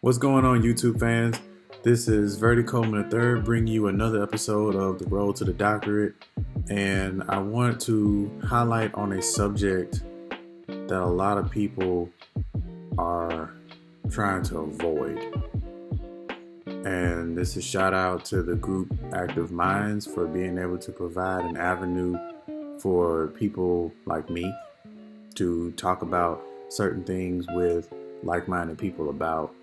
What's going on, YouTube fans? This is Verdi Coleman III bringing you another episode of The Road to the Doctorate, and I want to highlight on a subject that a lot of people are trying to avoid. And this is shout out to the group Active Minds for being able to provide an avenue for people like me to talk about certain things with like-minded people about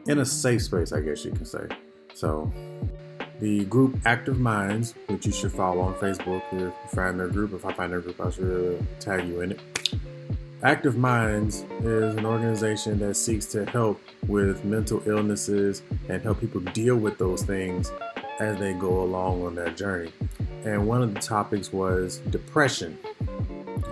in a safe space, I guess you can say. So the group Active Minds, which you should follow on Facebook if you find their group. If I find their group, I should tag you in it. Active Minds is an organization that seeks to help with mental illnesses and help people deal with those things as they go along on their journey. And one of the topics was depression.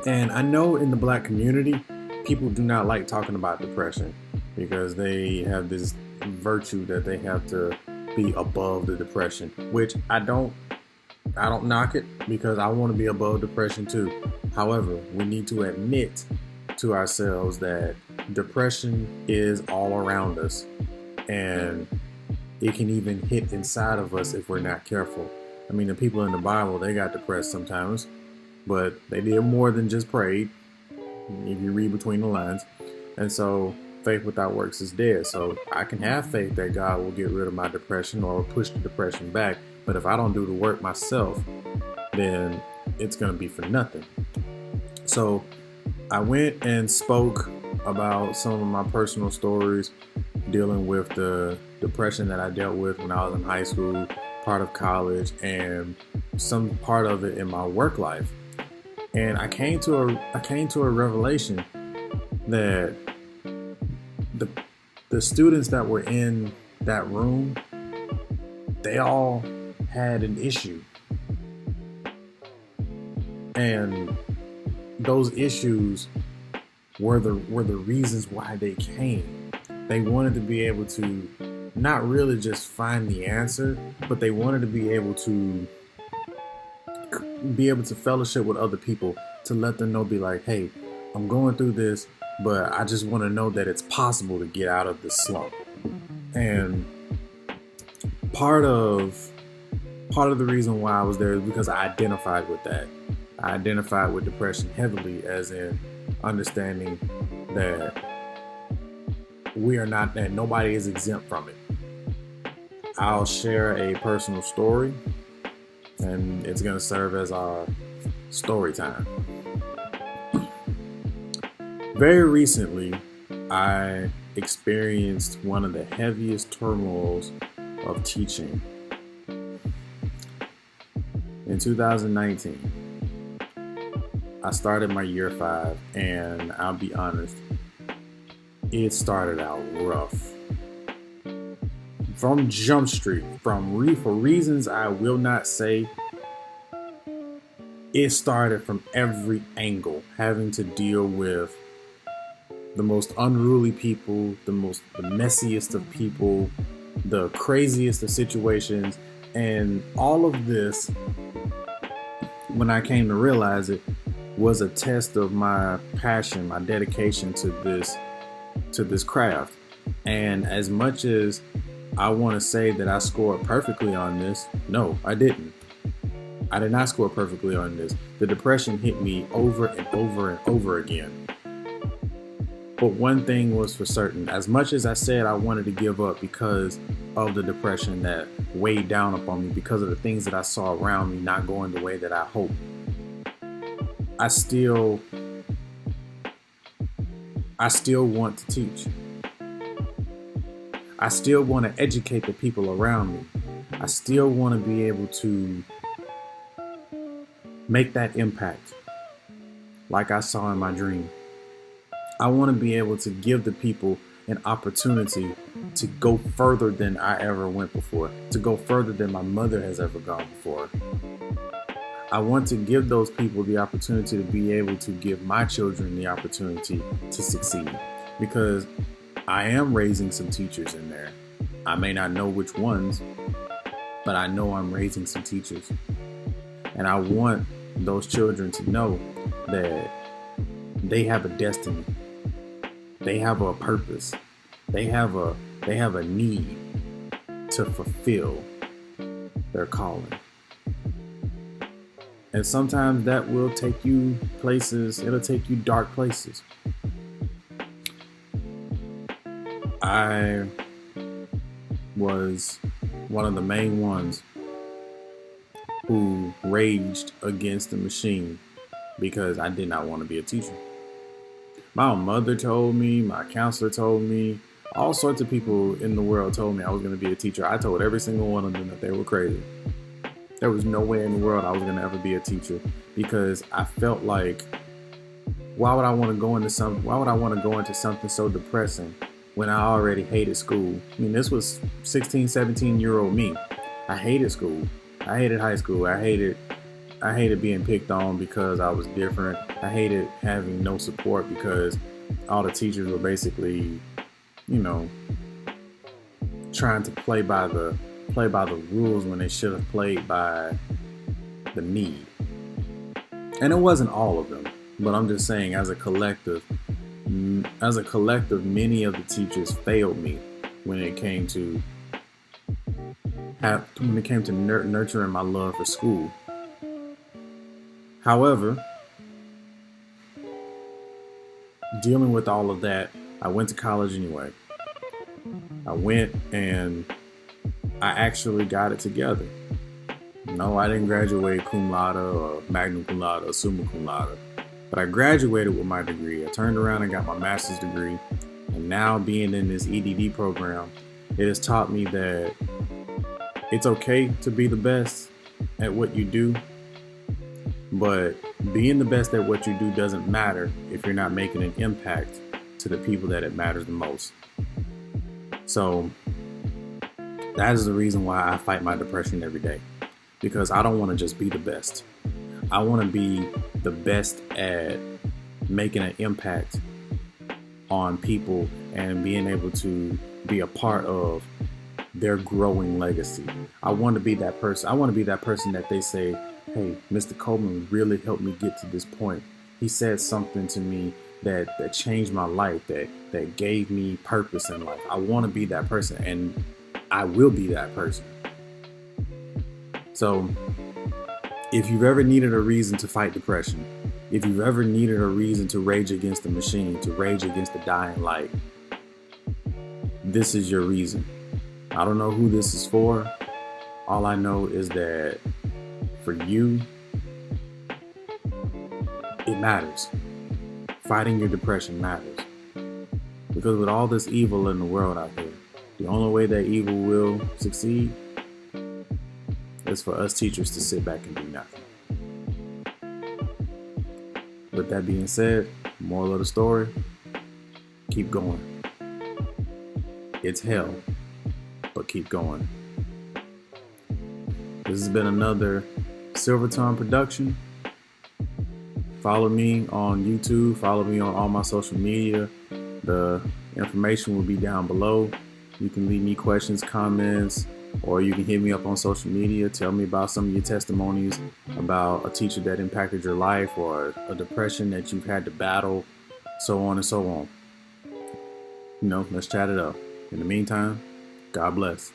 And I know in the Black community, people do not like talking about depression because they have this virtue that they have to be above the depression, which I don't knock it, because I want to be above depression too. However, we need to admit to ourselves that depression is all around us, and it can even hit inside of us if we're not careful. I mean, the people in the Bible, they got depressed sometimes, but they did more than just prayed, if you read between the lines. And so faith without works is dead. So I can have faith that God will get rid of my depression or push the depression back, but if I don't do the work myself, then it's going to be for nothing. So I went and spoke about some of my personal stories dealing with the depression that I dealt with when I was in high school, part of college, and some part of it in my work life. And I came to a revelation that the students that were in that room, they all had an issue. And those issues were the reasons why they came. They wanted to be able to not really just find the answer, but they wanted to be able to fellowship with other people, to let them know, be like, hey, I'm going through this, but I just want to know that it's possible to get out of this slump. And part of the reason why I was there is because I identified with that. I identified with depression heavily, as in understanding that that nobody is exempt from it. I'll share a personal story, and it's going to serve as our story time. Very recently, I experienced one of the heaviest turmoils of teaching. In 2019, I started my year 5, and I'll be honest, it started out rough. From Jump Street, for reasons I will not say, it started from every angle, having to deal with the most unruly people, the messiest of people, the craziest of situations. And all of this, when I came to realize it, was a test of my passion, my dedication to this craft. And as much as I want to say that I scored perfectly on this, no, I didn't. I did not score perfectly on this. The depression hit me over and over and over again. But one thing was for certain: as much as I said I wanted to give up because of the depression that weighed down upon me, because of the things that I saw around me not going the way that I hoped, I still want to teach. I still want to educate the people around me. I still want to be able to make that impact like I saw in my dream. I want to be able to give the people an opportunity to go further than I ever went before, to go further than my mother has ever gone before. I want to give those people the opportunity to be able to give my children the opportunity to succeed, because I am raising some teachers in there. I may not know which ones, but I know I'm raising some teachers. And I want those children to know that they have a destiny. They have a purpose. They have a need to fulfill their calling. And sometimes that will take you places, it'll take you dark places. I was one of the main ones who raged against the machine because I did not want to be a teacher. My own mother told me, my counselor told me, all sorts of people in the world told me I was going to be a teacher. I told every single one of them that they were crazy. There was no way in the world I was going to ever be a teacher because I felt like, why would I want to go into something so depressing when I already hated school? I mean, this was 16, 17-year-old me. I hated school. I hated high school. I hated being picked on because I was different. I hated having no support because all the teachers were basically, trying to play by the rules when they should have played by the need. And it wasn't all of them, but I'm just saying, as a collective, many of the teachers failed me when it came to nurturing my love for school. However, dealing with all of that, I went to college anyway. I went and I actually got it together. No, I didn't graduate cum laude or magna cum laude or summa cum laude, but I graduated with my degree. I turned around and got my master's degree, and now being in this EDD program, it has taught me that it's okay to be the best at what you do, but being the best at what you do doesn't matter if you're not making an impact to the people that it matters the most. So that is the reason why I fight my depression every day, because I don't want to just be the best. I want to be the best at making an impact on people and being able to be a part of their growing legacy. I want to be that person. I want to be that person that they say, hey, Mr. Coleman really helped me get to this point. He said something to me that changed my life, that gave me purpose in life. I want to be that person, and I will be that person. So if you've ever needed a reason to fight depression, if you've ever needed a reason to rage against the machine, to rage against the dying light, this is your reason. I don't know who this is for. All I know is that for you, it matters. Fighting your depression matters. Because with all this evil in the world out there, the only way that evil will succeed is for us teachers to sit back and do nothing. With that being said, moral of the story, keep going. It's hell, but keep going. This has been another Silverton production. Follow me on YouTube. Follow me on all my social media. The information will be down below. You can leave me questions, comments, or you can hit me up on social media. Tell me about some of your testimonies about a teacher that impacted your life or a depression that you've had to battle, so on and so on. Let's chat it up. In the meantime, God bless.